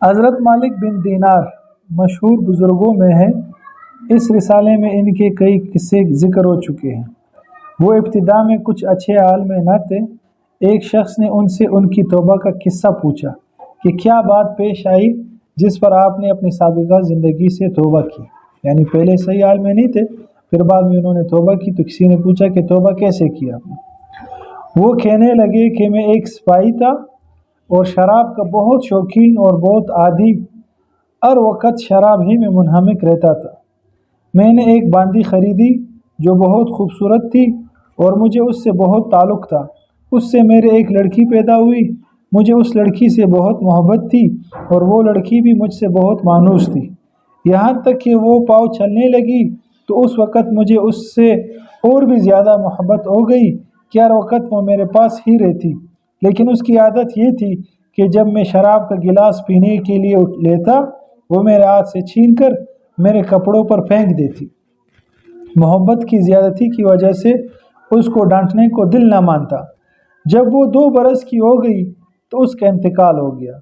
حضرت مالک بن دینار مشہور بزرگوں میں ہیں۔ اس رسالے میں ان کے کئی قصے ذکر ہو چکے ہیں۔ وہ ابتدا میں کچھ اچھے حال میں نہ تھے۔ ایک شخص نے ان سے ان کی توبہ کا قصہ پوچھا کہ کیا بات پیش آئی جس پر آپ نے اپنی سابقہ زندگی سے توبہ کی، یعنی پہلے صحیح حال میں نہیں تھے، پھر بعد میں انہوں نے توبہ کی۔ تو کسی نے پوچھا کہ توبہ کیسے کیا آپ نے؟ وہ کہنے لگے کہ میں ایک سپاہی تھا اور شراب کا بہت شوقین اور بہت عادی، ہر وقت شراب ہی میں منہمک رہتا تھا۔ میں نے ایک باندی خریدی جو بہت خوبصورت تھی اور مجھے اس سے بہت تعلق تھا۔ اس سے میرے ایک لڑکی پیدا ہوئی، مجھے اس لڑکی سے بہت محبت تھی اور وہ لڑکی بھی مجھ سے بہت مانوس تھی، یہاں تک کہ وہ پاؤں چلنے لگی تو اس وقت مجھے اس سے اور بھی زیادہ محبت ہو گئی کہ ہر وقت وہ میرے پاس ہی رہتی۔ لیکن اس کی عادت یہ تھی کہ جب میں شراب کا گلاس پینے کے لیے لیتا وہ میرے ہاتھ سے چھین کر میرے کپڑوں پر پھینک دیتی۔ محبت کی زیادتی کی وجہ سے اس کو ڈانٹنے کو دل نہ مانتا۔ جب وہ 2 برس کی ہو گئی تو اس کا انتقال ہو گیا۔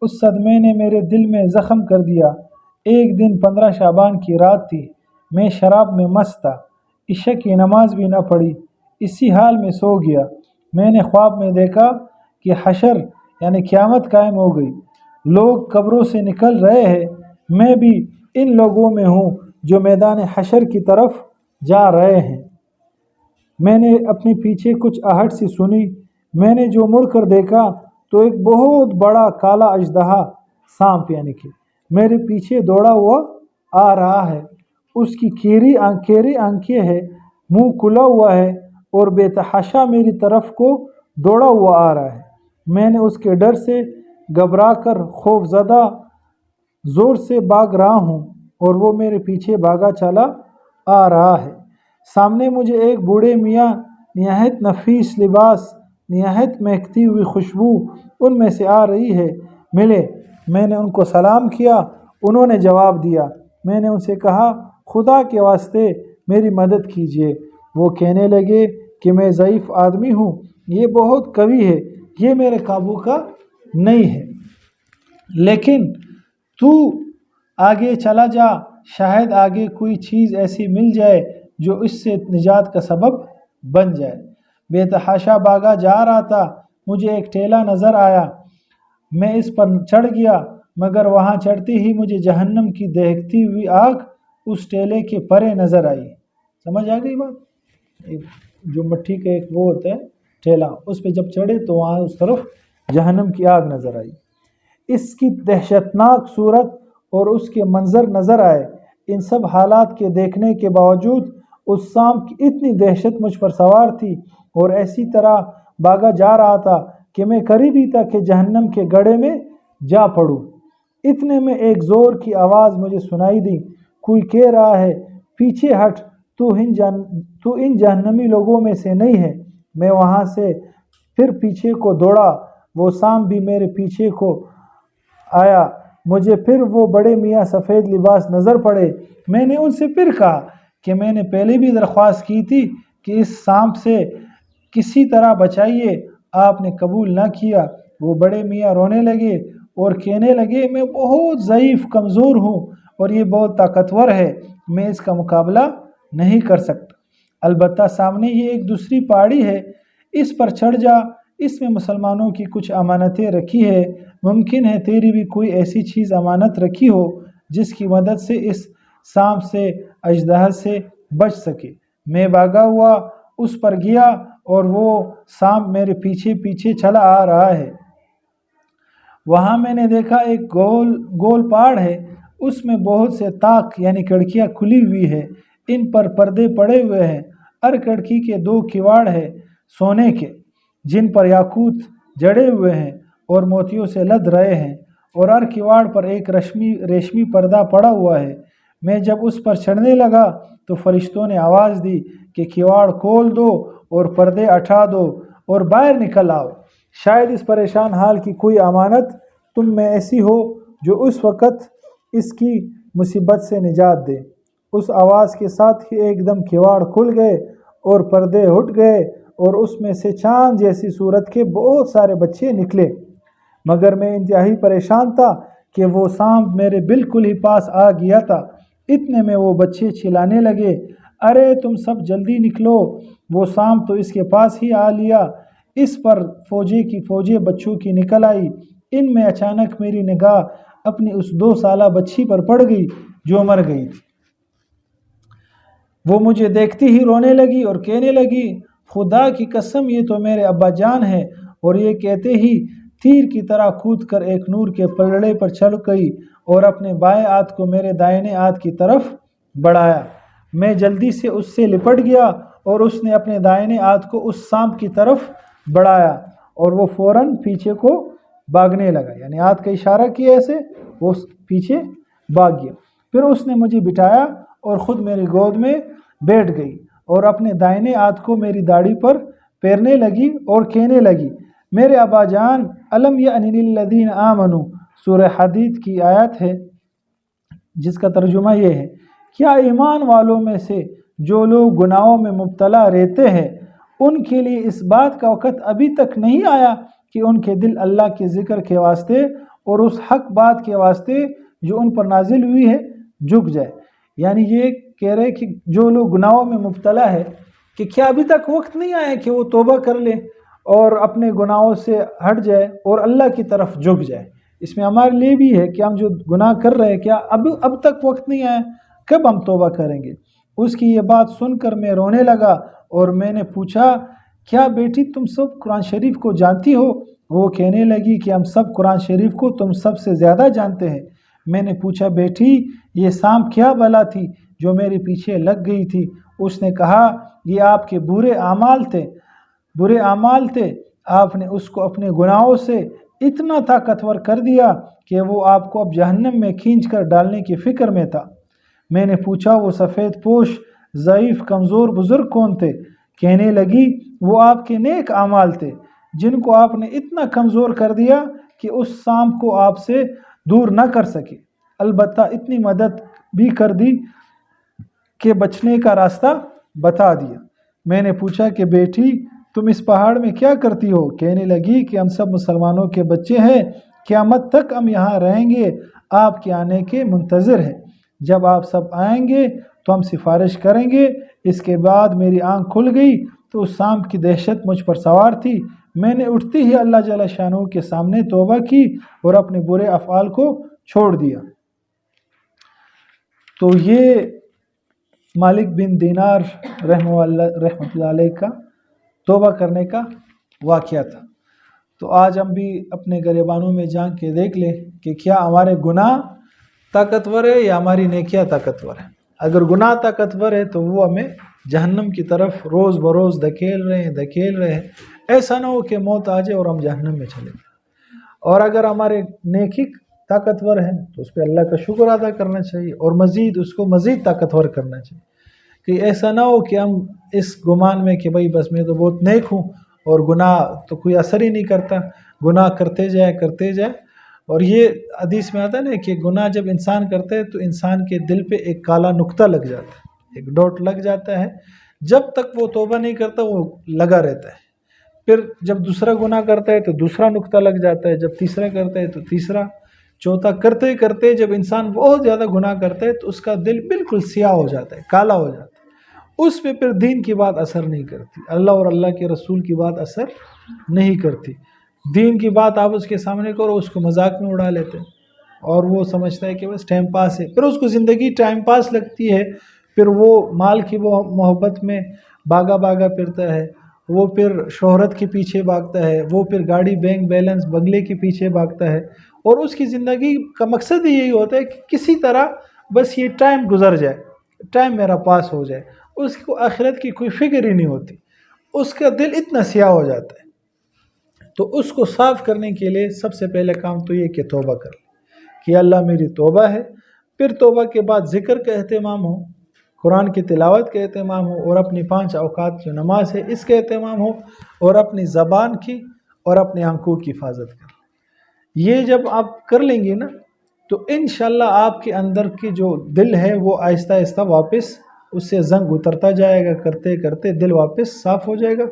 اس صدمے نے میرے دل میں زخم کر دیا۔ ایک دن 15 شعبان کی رات تھی، میں شراب میں مست تھا، عشاء کی نماز بھی نہ پڑھی، اسی حال میں سو گیا۔ میں نے خواب میں دیکھا کہ حشر یعنی قیامت قائم ہو گئی، لوگ قبروں سے نکل رہے ہیں، میں بھی ان لوگوں میں ہوں جو میدان حشر کی طرف جا رہے ہیں۔ میں نے اپنے پیچھے کچھ آہٹ سی سنی، میں نے جو مڑ کر دیکھا تو ایک بہت بڑا کالا اژدہا سانپ یعنی کہ میرے پیچھے دوڑا ہوا آ رہا ہے۔ اس کی کیری آنکھیں ہیں، منہ کھلا ہوا ہے اور بے تحاشا میری طرف کو دوڑا ہوا آ رہا ہے۔ میں نے اس کے ڈر سے گھبرا کر خوف زدہ زور سے بھاگ رہا ہوں اور وہ میرے پیچھے بھاگا چلا آ رہا ہے۔ سامنے مجھے ایک بوڑھے میاں نہایت نفیس لباس، نہایت مہکتی ہوئی خوشبو ان میں سے آ رہی ہے ملے۔ میں نے ان کو سلام کیا، انہوں نے جواب دیا۔ میں نے ان سے کہا خدا کے واسطے میری مدد کیجیے۔ وہ کہنے لگے کہ میں ضعیف آدمی ہوں، یہ بہت قوی ہے، یہ میرے قابو کا نہیں ہے، لیکن تو آگے چلا جا، شاید آگے کوئی چیز ایسی مل جائے جو اس سے نجات کا سبب بن جائے۔ بے تحاشا بھاگا جا رہا تھا، مجھے ایک ٹیلا نظر آیا، میں اس پر چڑھ گیا، مگر وہاں چڑھتے ہی مجھے جہنم کی دہکتی ہوئی آگ اس ٹیلے کے پرے نظر آئی۔ سمجھ آ گئی بات؟ جو مٹی کا ایک وہ ہوتا ہے ٹیلا، اس پہ جب چڑھے تو وہاں اس طرف جہنم کی آگ نظر آئی۔ اس کی دہشتناک صورت اور اس کے منظر نظر آئے۔ ان سب حالات کے دیکھنے کے باوجود اس سانپ کی اتنی دہشت مجھ پر سوار تھی اور ایسی طرح بھاگا جا رہا تھا کہ میں قریب ہی تھا کہ جہنم کے گڑھے میں جا پڑوں۔ اتنے میں ایک زور کی آواز مجھے سنائی دی، کوئی کہہ رہا ہے پیچھے ہٹ، تو ان جہنمی لوگوں میں سے نہیں ہے۔ میں وہاں سے پھر پیچھے کو دوڑا، وہ سانپ بھی میرے پیچھے کو آیا، مجھے پھر وہ بڑے میاں سفید لباس نظر پڑے۔ میں نے ان سے پھر کہا کہ میں نے پہلے بھی درخواست کی تھی کہ اس سانپ سے کسی طرح بچائیے، آپ نے قبول نہ کیا۔ وہ بڑے میاں رونے لگے اور کہنے لگے میں بہت ضعیف کمزور ہوں اور یہ بہت طاقتور ہے، میں اس کا مقابلہ نہیں کر سکتا، البتہ سامنے یہ ایک دوسری پہاڑی ہے، اس پر چڑھ جا، اس میں مسلمانوں کی کچھ امانتیں رکھی ہے، ممکن ہے تیری بھی کوئی ایسی چیز امانت رکھی ہو جس کی مدد سے اس سانپ سے اژدہا سے بچ سکے۔ میں بھاگا ہوا اس پر گیا اور وہ سانپ میرے پیچھے پیچھے چلا آ رہا ہے۔ وہاں میں نے دیکھا ایک گول پہاڑ ہے، اس میں بہت سے طاق یعنی کھڑکیاں کھلی ہوئی ہے، ان پر پردے پڑے ہوئے ہیں، ہر کھڑکی کے 2 کواڑ ہے سونے کے، جن پر یاقوت جڑے ہوئے ہیں اور موتیوں سے لد رہے ہیں، اور ہر کواڑ پر ایک ریشمی پردہ پڑا ہوا ہے۔ میں جب اس پر چڑھنے لگا تو فرشتوں نے آواز دی کہ کواڑ کھول دو اور پردے اٹھا دو اور باہر نکل آؤ، شاید اس پریشان حال کی کوئی امانت تم میں ایسی ہو جو اس وقت اس کی مصیبت سے نجات دے۔ اس آواز کے ساتھ ہی ایک دم کواڑ کھل گئے اور پردے ہٹ گئے اور اس میں سے چاند جیسی صورت کے بہت سارے بچے نکلے، مگر میں انتہائی پریشان تھا کہ وہ سانپ میرے بالکل ہی پاس آ گیا تھا۔ اتنے میں وہ بچے چلانے لگے، ارے تم سب جلدی نکلو، وہ سانپ تو اس کے پاس ہی آ لیا۔ اس پر فوجیں بچوں کی نکل آئی۔ ان میں اچانک میری نگاہ اپنی اس 2 سالہ بچی پر پڑ گئی جو مر گئی تھی۔ وہ مجھے دیکھتی ہی رونے لگی اور کہنے لگی، خدا کی قسم یہ تو میرے ابا جان ہے۔ اور یہ کہتے ہی تیر کی طرح کود کر ایک نور کے پلڑے پر چڑھ گئی اور اپنے بائیں ہاتھ کو میرے دائیں ہاتھ کی طرف بڑھایا۔ میں جلدی سے اس سے لپٹ گیا اور اس نے اپنے دائیں ہاتھ کو اس سانپ کی طرف بڑھایا اور وہ فوراً پیچھے کو بھاگنے لگا، یعنی ہاتھ کا اشارہ کیا ایسے، وہ پیچھے بھاگ گیا۔ پھر اس نے مجھے بٹھایا اور خود میری گود میں بیٹھ گئی اور اپنے دائیں ہاتھ کو میری داڑھی پر پھیرنے لگی اور کہنے لگی، میرے ابا جان، الم یأن للذین آمنوا، سورہ حدید کی آیت ہے جس کا ترجمہ یہ ہے، کیا ایمان والوں میں سے جو لوگ گناہوں میں مبتلا رہتے ہیں ان کے لیے اس بات کا وقت ابھی تک نہیں آیا کہ ان کے دل اللہ کے ذکر کے واسطے اور اس حق بات کے واسطے جو ان پر نازل ہوئی ہے جھک جائے۔ یعنی یہ کہہ رہے کہ جو لوگ گناہوں میں مبتلا ہے کہ کیا ابھی تک وقت نہیں آیا کہ وہ توبہ کر لے اور اپنے گناہوں سے ہٹ جائے اور اللہ کی طرف جھک جائے۔ اس میں ہمارے لیے بھی ہے کہ ہم جو گناہ کر رہے ہیں کیا اب تک وقت نہیں آیا، کب ہم توبہ کریں گے؟ اس کی یہ بات سن کر میں رونے لگا اور میں نے پوچھا، کیا بیٹی تم سب قرآن شریف کو جانتی ہو؟ وہ کہنے لگی کہ ہم سب قرآن شریف کو تم سب سے زیادہ جانتے ہیں۔ میں نے پوچھا، بیٹی یہ سانپ کیا بلا تھی جو میرے پیچھے لگ گئی تھی؟ اس نے کہا، یہ آپ کے برے اعمال تھے، آپ نے اس کو اپنے گناہوں سے اتنا طاقتور کر دیا کہ وہ آپ کو اب جہنم میں کھینچ کر ڈالنے کی فکر میں تھا۔ میں نے پوچھا، وہ سفید پوش ضعیف کمزور بزرگ کون تھے؟ کہنے لگی، وہ آپ کے نیک اعمال تھے جن کو آپ نے اتنا کمزور کر دیا کہ اس سانپ کو آپ سے دور نہ کر سکے، البتہ اتنی مدد بھی کر دی کہ بچنے کا راستہ بتا دیا۔ میں نے پوچھا کہ بیٹی تم اس پہاڑ میں کیا کرتی ہو؟ کہنے لگی کہ ہم سب مسلمانوں کے بچے ہیں، قیامت تک ہم یہاں رہیں گے، آپ کے آنے کے منتظر ہیں، جب آپ سب آئیں گے تو ہم سفارش کریں گے۔ اس کے بعد میری آنکھ کھل گئی تو اس سانپ کی دہشت مجھ پر سوار تھی۔ میں نے اٹھتے ہی اللہ جل شانہ کے سامنے توبہ کی اور اپنے برے افعال کو چھوڑ دیا۔ تو یہ مالک بن دینار رحمۃ اللہ علیہ کا توبہ کرنے کا واقعہ تھا۔ تو آج ہم بھی اپنے گریبانوں میں جھانک کے دیکھ لیں کہ کیا ہمارے گناہ طاقتور ہے یا ہماری نیکیاں طاقتور ہے۔ اگر گناہ طاقتور ہے تو وہ ہمیں جہنم کی طرف روز بروز دھکیل رہے ہیں۔ ایسا نہ ہو کہ موت آ جائے اور ہم جہنم میں چلے جائیں۔ اور اگر ہمارے نیکی طاقتور ہے تو اس پہ اللہ کا شکر ادا کرنا چاہیے اور مزید اس کو مزید طاقتور کرنا چاہیے، کہ ایسا نہ ہو کہ ہم اس گمان میں کہ بھائی بس میں تو بہت نیک ہوں اور گناہ تو کوئی اثر ہی نہیں کرتا، گناہ کرتے جائے۔ اور یہ حدیث میں آتا ہے نا کہ گناہ جب انسان کرتا ہے تو انسان کے دل پہ ایک کالا نقطہ لگ جاتا ہے، ایک ڈاٹ لگ جاتا ہے، جب تک وہ توبہ نہیں کرتا وہ لگا رہتا ہے۔ پھر جب دوسرا گناہ کرتا ہے تو دوسرا نقطہ لگ جاتا ہے، جب تیسرا کرتا ہے تو تیسرا، چوتھا، کرتے جب انسان بہت زیادہ گناہ کرتا ہے تو اس کا دل بالکل سیاہ ہو جاتا ہے، کالا ہو جاتا ہے، اس پہ پھر دین کی بات اثر نہیں کرتی، اللہ اور اللہ کے رسول کی بات اثر نہیں کرتی۔ دین کی بات آپ اس کے سامنے کرو اس کو مذاق میں اڑا لیتے ہیں اور وہ سمجھتا ہے کہ بس ٹائم پاس ہے، پھر اس کو زندگی ٹائم پاس لگتی ہے، پھر وہ مال کی وہ محبت میں بھاگا پھرتا ہے، وہ پھر شہرت کے پیچھے بھاگتا ہے، وہ پھر گاڑی بینک بیلنس بنگلے کے پیچھے بھاگتا ہے، اور اس کی زندگی کا مقصد ہی یہی ہوتا ہے کہ کسی طرح بس یہ ٹائم گزر جائے، ٹائم میرا پاس ہو جائے، اس کو آخرت کی کوئی فکر ہی نہیں ہوتی، اس کا دل اتنا سیاہ ہو جاتا ہے۔ تو اس کو صاف کرنے کے لیے سب سے پہلے کام تو یہ کہ توبہ کر لے کہ اللہ میری توبہ ہے، پھر توبہ کے بعد ذکر کا اہتمام ہو، قرآن کی تلاوت کا اہتمام ہو، اور اپنی 5 اوقات جو نماز ہے اس کا اہتمام ہو، اور اپنی زبان کی اور اپنی آنکھوں کی حفاظت کر لیں۔ یہ جب آپ کر لیں گے نا تو انشاءاللہ آپ کے اندر کی جو دل ہے وہ آہستہ آہستہ واپس اس سے زنگ اترتا جائے گا، کرتے دل واپس صاف ہو جائے گا،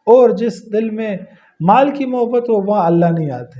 اور جس دل میں مال کی محبت ہو وہاں اللہ نہیں آتے۔